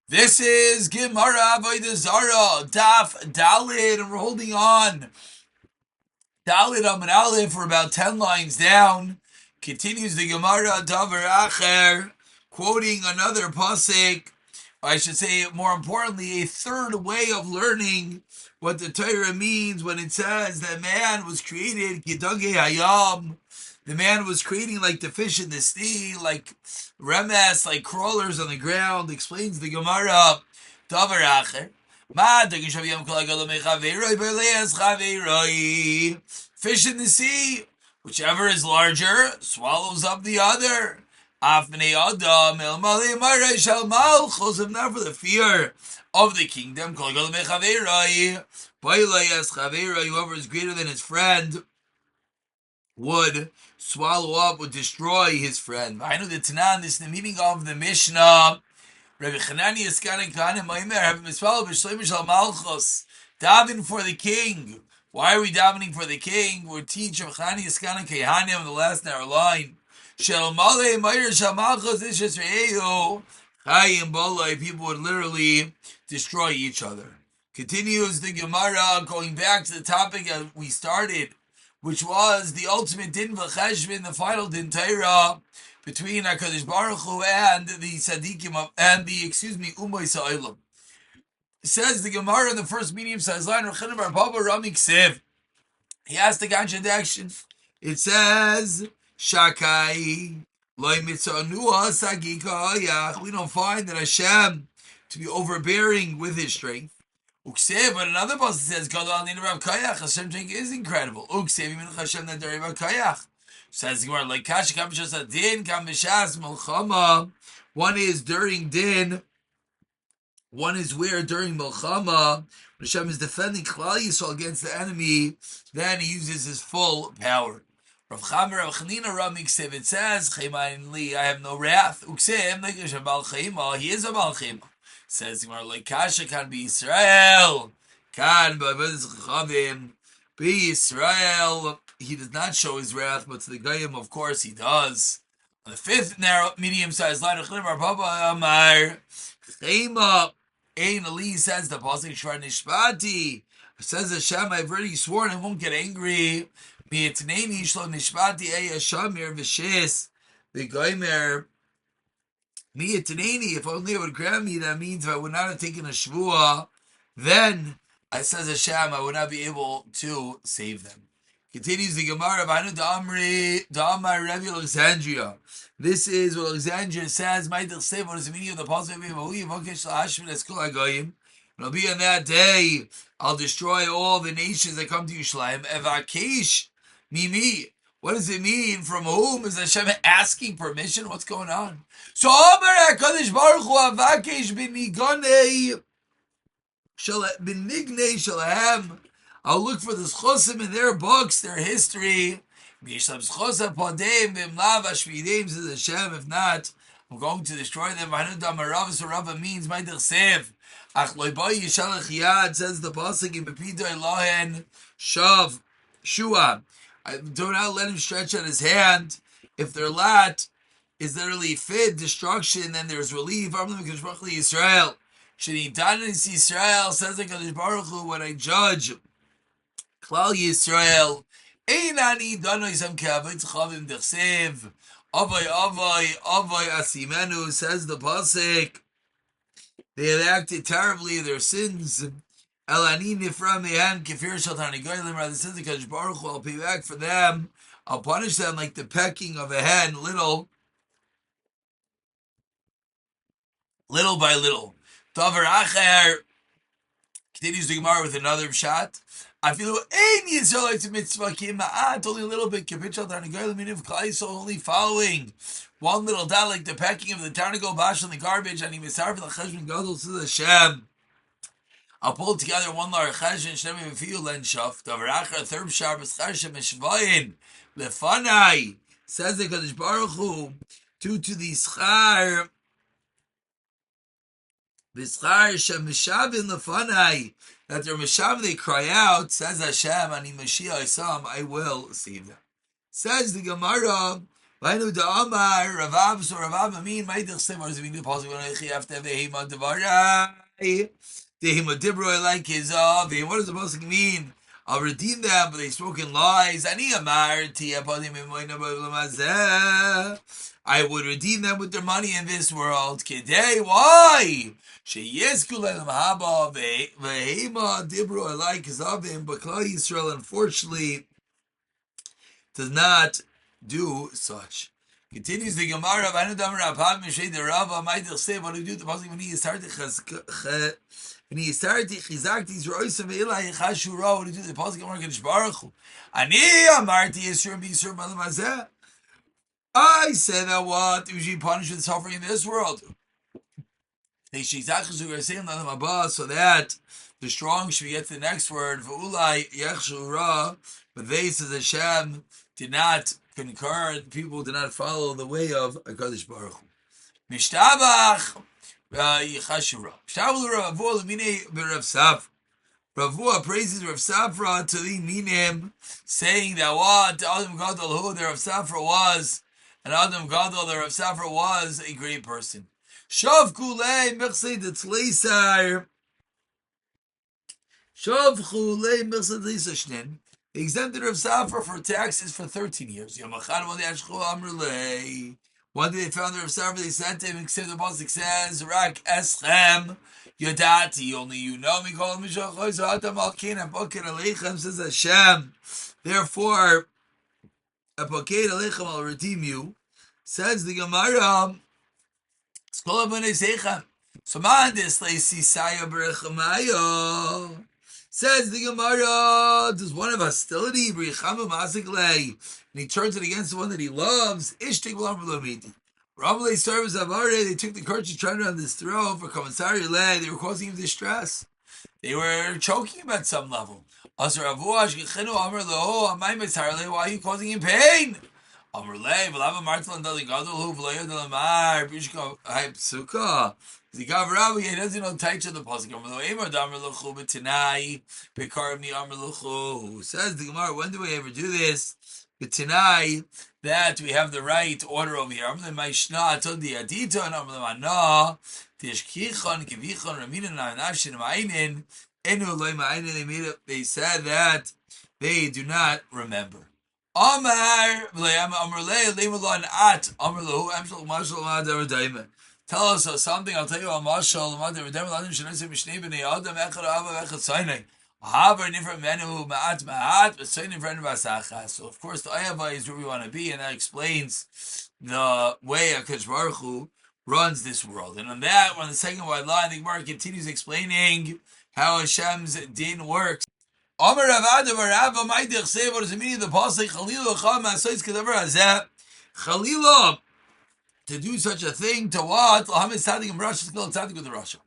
This is Gemara Avodah Zarah, Daf Dalid, and we're holding on. Dalid Amud Aleph for about 10 lines down. Continues the Gemara Davar Acher, quoting another pasuk. I should say, more importantly, a third way of learning what the Torah means when it says that man was created Kidage Hayam. The man was creating like the fish in the sea, like remes, like crawlers on the ground. Explains the Gemara. Davar Acher. Fish in the sea, whichever is larger, swallows up the other. If not for the fear of the kingdom, whoever is greater than his friend would swallow up, would destroy his friend. I know the Tanan, this is the meaning of the Mishnah. Rabbi Chanani is daven for the king. Why are we davening for the king? We're teaching Chanani is Kehanim on the last narrow line. People would literally destroy each other. Continues the Gemara, going back to the topic that we started, which was the ultimate din v'cheshbin, the final din Torah between HaKadosh Baruch Hu and the Tzaddikim and the Umay Sa'ilim. It says the Gemara in the first medium size line, Rechanim Bar Papa Rami Ksev. He has the contradiction. It says, Shakai Loi Mitzanua Sagika. We don't find that Hashem to be overbearing with his strength. Uksev, but another passage says, Gadol Nina Rav Kayach. Hashem's strength is incredible. Uksev Yimin Hashem Nadari Rav Kayach. Says the Gemara, like Kasha Kam B'Shas Din Kam B'Shas Melchama. One is during Din. One is where during Melchama, when Hashem is defending Klal Yisrael against the enemy, then he uses his full power. Rav Chamer Rav Chanina Rami Ksev. It says, Chaymain Li, I have no wrath. Uksev like Hashem Bal Chayma. He is a Bal Chayma. Says the Gemara, like Kasha can be Israel. Can be Israel. He does not show his wrath, but to the Goyim, of course, he does. On the fifth narrow, medium-sized line of Chlimar Papa Amar, Chema, Ein Ali says the Pasuk Shvar Nishpati. Says Hashem, I've already sworn I won't get angry. Mi'etnei Shlo Nishpati Ey Hashamir V'Shes V'Goymer. Mi'etnei, if only it would grant me, that means if I would not have taken a Shvuah, then, says Hashem, I would not be able to save them. Continues the Gemara of Anu Da'amar Rebbe Alexandria. This is what Alexandria says. What is the meaning of the Pasuk? It'll be on that day, I'll destroy all the nations that come to Yerushalayim. Evakesh Mimi. What does it mean? From whom is Hashem asking permission? What's going on? So Amar HaKadosh Baruch Hu Avakesh B'niganei B'nignei Shalahem. I'll look for the chosim in their books, their history. Says Hashem, if not, I'm going to destroy them. Rava means says the pasuk in Bepidoi Lohen Shav Shua. Do not let him stretch out his hand. If their lot is literally fid, destruction, then there's relief. Israel. Israel says the Kadosh Baruch Hu, when I judge Klal Yisrael, Einani Danoisam Kavit Chavim Dechsev, Avai Asimenu, says the pasuk. They have acted terribly in their sins. Elani Nifra Mehan Kefir Shaltani Goylim. Rather, says the Kadosh Baruch Hu, I'll pay back for them. I'll punish them like the pecking of a hen, little by little. Davar Acher continues the Gemara with another shot. I feel any Israelites mitzvah kima'at, only a little bit. Kapichal tarnagoy l'miniv klaiso, only following one little dot, like the pecking of the tarnagoy bash on the garbage. And he misarv l'cheshbon gadol to the Hashem. I'll pull together one large cheshbon shnei mefiu len shaf. Davar acher third shar b'schar shemeshvayin lefanai, says the Kadosh Baruch Hu, due to the schar b'schar shemeshavin lefanai, that they're Meshav, they cry out, says Hashem, Ani Mashiach Isam, I will save them. Says the Gemara, Vainu da Amar Ravav. So Ravav mean Maidich Sim. What does it mean? The possible after Vehima Devarai. Vehima Dibro like his what does the pasuk mean? I'll redeem them, but they spoke in lies. Ani Amar Tia Padim Imoina Bavlamazeh. I would redeem them with their money in this world. Kidei, why? Sheyesku le'lam haba vehema dibro like Kazavim, but Klal Yisrael unfortunately does not do such. Continues the Gemara. What do you do? The pasuk when he started chizakti zroisam ve'ilai chashura. What do you do? The pasuk Gemara Kadosh Baruch Hu. Ani amarti yisur b'yisur malamazeh. I said that what we should punish with suffering in this world. So that the strong should get to the next word. But they, says Hashem, did not concur. People did not follow the way of HaKadosh Baruch Hu. Mishtabach Yechashura. Mishtabach Ravua Lemine B'Rav Safra. Ravua praises Rav Safra to the minim, saying that what Adam Gadol who the Rav Safra was, and Adam Gadol the Rav Safra was a great person. Shav Kulei Mechsei Detzleisar. Shav Kulei Mechsei Detzleisar. They exempted Rav Safra for taxes for 13 years. One day they found Rav Safra, they said to him, except the pasuk says, Rak Eschem Yodati, only you know me, call me Shachois Adam Alkin Apoket Aleichem, says Hashem. Therefore, Apoket Aleichem, I'll redeem you. Says the Gemara, Skol Avonei Seichem. So man this Leisi Saya Berechamayo. Says the Gemara, does one have hostility? And he turns it against the one that he loves. Ramale serves Avare, they took the courage to try to on this throne for Commissary Lay. They were causing him distress. They were choking him at some level. Why are you causing him pain? He doesn't know tight of the pasuk. Says the Gemara, when do we ever do this? B'tinai, that we have the right order over here. They said that they do not remember. Tell us something. I'll tell you a mashal. So of course the Ahava is where we want to be, and that explains the way HaKadosh Baruch Hu runs this world. And on that, on the second wide line, the Gemara continues explaining how Hashem's din works. What does it mean in the pasuk? Chalila, to do such a thing, to what? Lahamed Tzadik and Rasha, Skil Tzadik with the Rasha.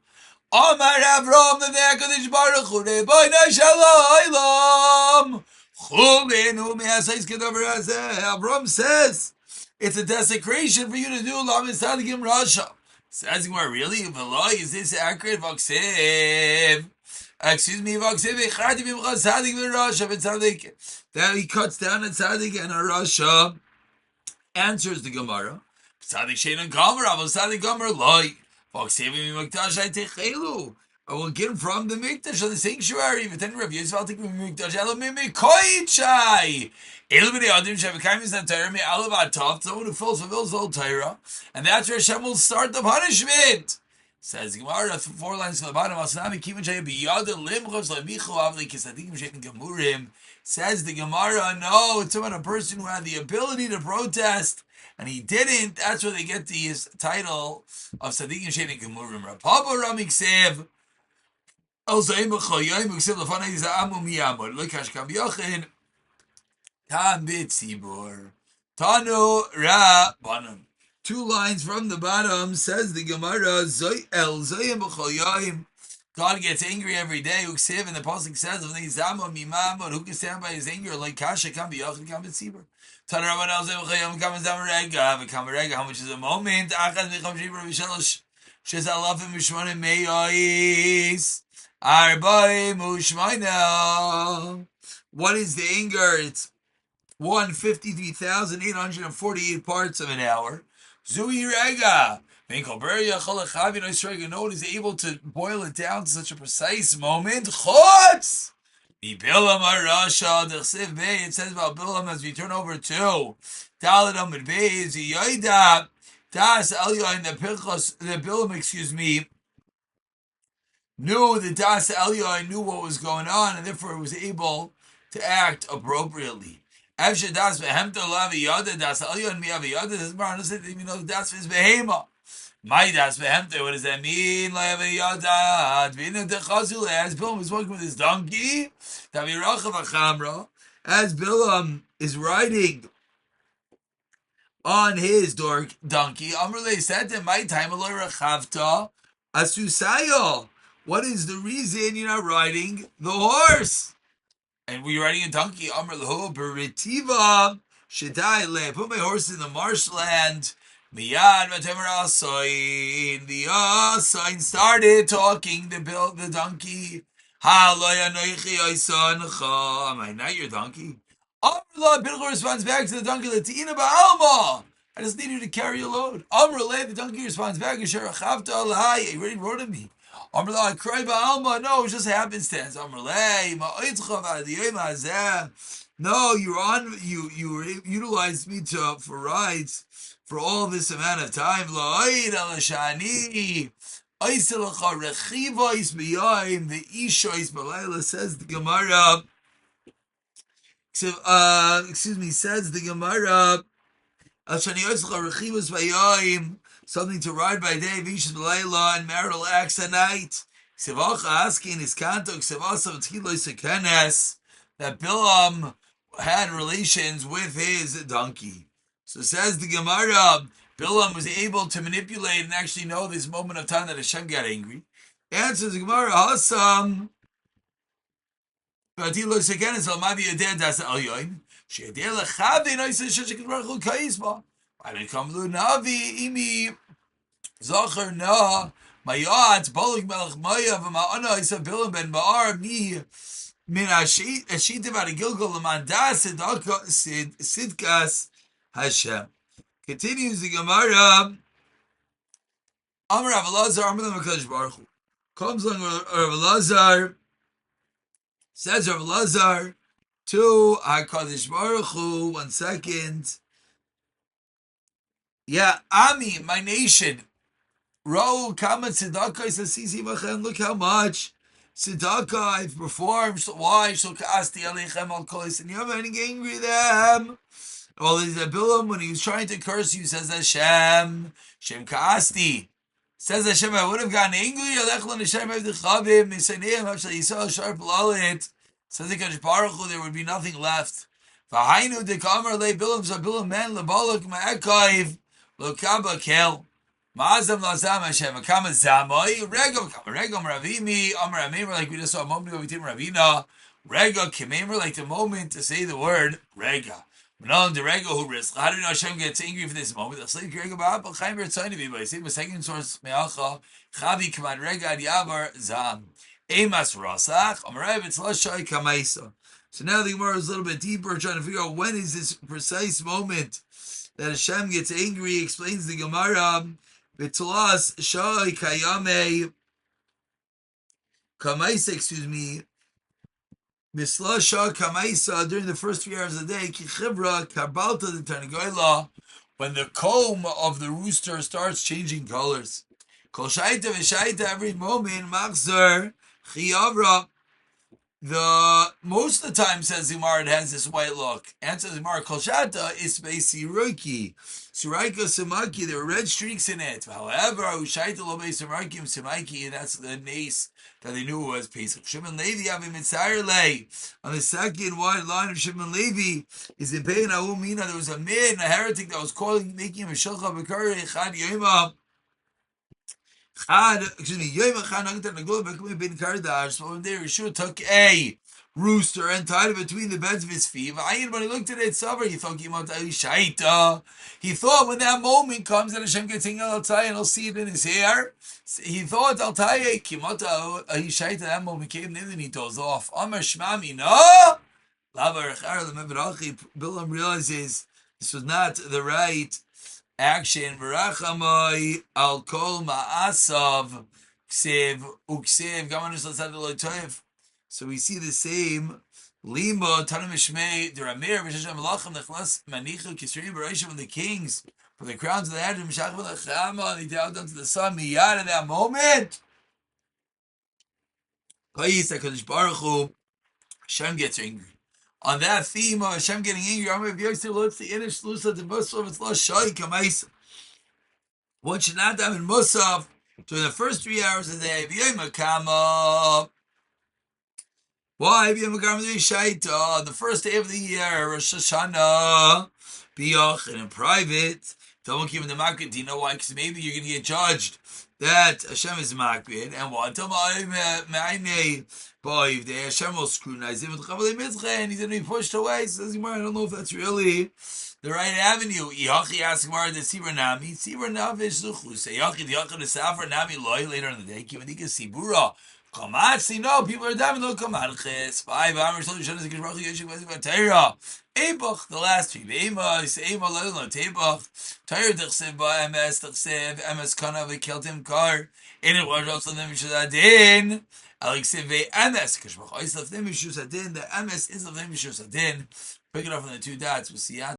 Amar Avram, the HaKadosh Baruch Hu, Rebbeinu Shalom, Chulenu me'asayis kedavar hazeh. Avram says, it's a desecration for you to do Lahamed Tzadik and Rasha. Says Gemara, really? V'lo, is this accurate? V'aksev. Excuse me, V'aksev, Echadi b'mcha Tzadik v'Rasha, v'Tzadik. That he cuts down a Tzadik and a Rasha. Answers the Gemara. Tzadik shein gomer, avol tzadik gomer loy. V'aksevim mikdash haytechelu. I will get him from the mikdash of the sanctuary. V'ten Rav Yisrael take me mikdash elo mimikoichai. Elu b'nei adim shevekayim is not Torah me alav atov. Someone who fulfills the whole Torah, and that's where Hashem will start the punishment. Says Gemara, 4 lines from the bottom. Asnami kivin shayim biyad limchos lemichu avli kisadikim shein gemurim. Says the Gemara, no, it's about a person who had the ability to protest. And he didn't. That's where they get his title of Sadiqim Shein Gemurim. Rapapa Ramik Sev El Zaim B'Choyim B'Ksev L'Fanei Za'amu Miyamor L'Kash Kam Yochin Tam B'Tzibur Tanu Ra Banan. 2 lines from the bottom says the Gemara El Zaim B'Choyim. God gets angry every day. Uksev, and the pasuk says of Zamu Miyamor, who can stand by his anger like Kasha Kam Yochin Kam B'Tzibur. How much is a moment? What is the anger? It's 153,848 parts of an hour. Zui Rega. No one is able to boil it down to such a precise moment. Chutz! Bilam Arasha, the Chsiv Bey, it says about Bilam as we turn over to Dalit Amid Bey, is Yoida, Das Elyon, the Bilam, knew the Das Elyon knew what was going on, and therefore was able to act appropriately. After Das Behemto Lavi Yoda, Das Elyon Miavi Yoda, this Baran doesn't even know the Das is Behema. My Das Behemto, what does that mean? Lavi Yoda, Dvina de Chazul, as Bilam was walking with his donkey, Tavirach of Achamra, as Bilam is riding on his donkey, Amrle said to my time, Aloy Rachavta, Asusayo. What is the reason you're not riding the horse? And we're riding a donkey. Amr lehu beritiva shedai le. Put my horse in the marshland. Miyad v'temer asoin. The asoin started talking. The donkey. Ha lo yanoichi oisancha. Am I not your donkey? Amr la Bilchor responds back to the donkey. Letina ba'alma. I just need you to carry a load. Amr le, the donkey responds back. Asher achavta alai. You already rode at me. Amrla, I cry ba'alma. No, it's just happenstance. Amrla, no, you utilized me for rides for all this amount of time. The Ishois Balayla says the Gemara. Says the Gemara. Something to ride by day, Vishas B'Layla, and marital acts at night. Asking his kanto, that Bilam had relations with his donkey. So says the Gemara, Bilam was able to manipulate and actually know this moment of time that Hashem got angry. Answers the Gemara, Hasam. I didn't come to Navi, Imi, Zachar Na, Mayat, Bolik Melech Maya, V'ma'ana, Isa Bilam ben Ba'ar, Mi, Min Ashitiv at Gilgal, Lamandas, Sidkas, Hashem. Continues the Gemara, Amar Avodah Zarah, Amar L'Makadosh Baruch Hu. Comes along Avodah Zarah, says Avodah Zarah to HaKadosh Baruch Hu, 1 second. Yeah, Ami, my nation. Ro kama tzedakah sasisi machem. Look how much tzedakah I've performed. So why shall kasti aleichem al kolis? And you're getting angry at them. Well, the Bilam, when he was trying to curse you, says Hashem, Shem kasti. Says Hashem, I would have gotten angry. Alechlan Hashem evdechavim misaneim hafshal yisrael sharp lalit. Says the Kadosh Baruch Hu, there would be nothing left. V'hainu dekamar le Bilam zabilam men lebalak ma'akayv. Lokaba kel, Ma'azam lazam Hashem. Akama zamoi rego ravimi amar amemer, like we just saw a moment ago. We did Ravina rega kimemer, like the moment to say the word rega. Manon the rega who risk. How do we know Hashem gets angry for this moment? The slave rega ba'apal chaim bertzayin to be. But I say the second source me'acha chavi kaman rega ad yavar zam emas rasach amarav it's lashai kamaisa. So now the Gemara is a little bit deeper, trying to figure out when is this precise moment that Hashem gets angry. Explains the Gemara, B'tlas Shai Kayame Kamaisa, Misla Shah Kamaisa, during the first 3 hours of the day, Kichibra Karbalta the Tarnagoyla, when the comb of the rooster starts changing colors. Kol Shaita V'Shaita, every moment, Machzer Chiyavra. Most of the time, says Zimar, it has this white look. Answers Zimar, Kolshata is Siroiki. Siraika Samaki, there are red streaks in it. However, Ushaita Lobe Samakim Samaki, that's the nace that they knew was Pesach. Shimon Levi Avim Mitzarele. On the second white line of Shimon Levi is in Pein Ahumina. There was a man, a heretic, that was making him a Shulcha Bekari, Chad Yoma. So one day Rishur took a rooster and tied it between the beds of his feet. When he looked at it, he thought when that moment comes that Hashem gets outside and he'll see it in his hair. He thought that moment came, and then he goes off. Amar Shmami, no. Bilam realizes this was not the right action. V'rachamai al kol ma'asav ksiv uksiv gamanus l'tzad lo toiv. So we see the same lima tanim mishmei deramir v'sheshem malachim nechlas manichu kisrim b'reishim of the kings from the crown to the head of Mishach v'lachama, and he bowed down to the sun. Miyad, in that moment, Kayis HaKadosh Baruch Hu, Hashem gets angry. On that theme of Hashem getting angry, one should not have in Musaf during the first 3 hours of the day. Why? The first day of the year, Rosh Hashanah, Biyach, and in private. Don't keep in the market. Do you know why? Because maybe you're going to get judged that Hashem is makbid, and what? Hashem will scrutinize him, and he's going to be pushed away. Says Gemara, I don't know if that's really the right avenue. Yachi asks Gemara the Sibra Nami, Sibra Navish Zuchu. Say Yachi the Yachi the Safra Nami Loy later in the day. Kivanika Sibura. Kamatsi, no, people are dying. No kamatches. 5 hours. So Hashem is going to Yeshua Vatera. Ebach, the last 3. Ema, Ema, Lelo, Tebach. Tyre Dechsev by MS, Dechsev, MS Kana, we killed him car. In it was also the Mishadin. Alexev, MS, Kashmach, I left them Mishadin. The MS is of them Mishadin. Pick it up on the 2 dots. We'll see.